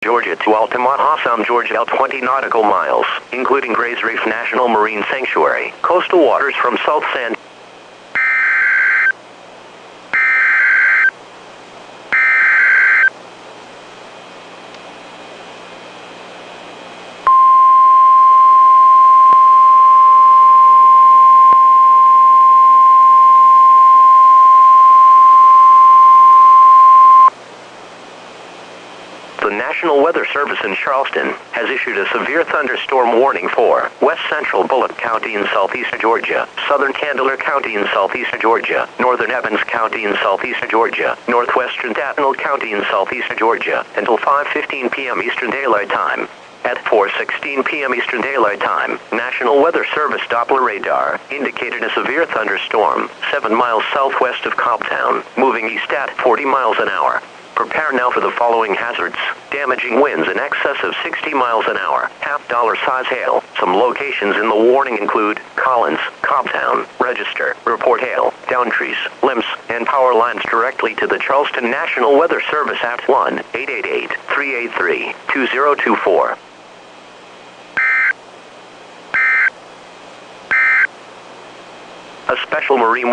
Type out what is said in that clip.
Georgia to Altamont, Assam, Georgia, 20 nautical miles, including Gray's Reef National Marine Sanctuary. Coastal waters from South San The National Weather Service in Charleston has issued a severe thunderstorm warning for West Central Bullitt County in southeast Georgia, Southern Candler County in southeast Georgia, Northern Evans County in southeast Georgia, Northwestern Tattnall County in southeast Georgia, until 5:15 p.m. Eastern Daylight Time. At 4:16 p.m. Eastern Daylight Time, National Weather Service Doppler radar indicated a severe thunderstorm 7 miles southwest of Cobbtown, moving east at 40 miles an hour. Prepare now for the following hazards: damaging winds in excess of 60 miles an hour, half-dollar size hail. Some locations in the warning include Collins, Cobbtown. Register, report hail, down trees, limbs, and power lines directly to the Charleston National Weather Service at 1-888-383-2024. A special Marine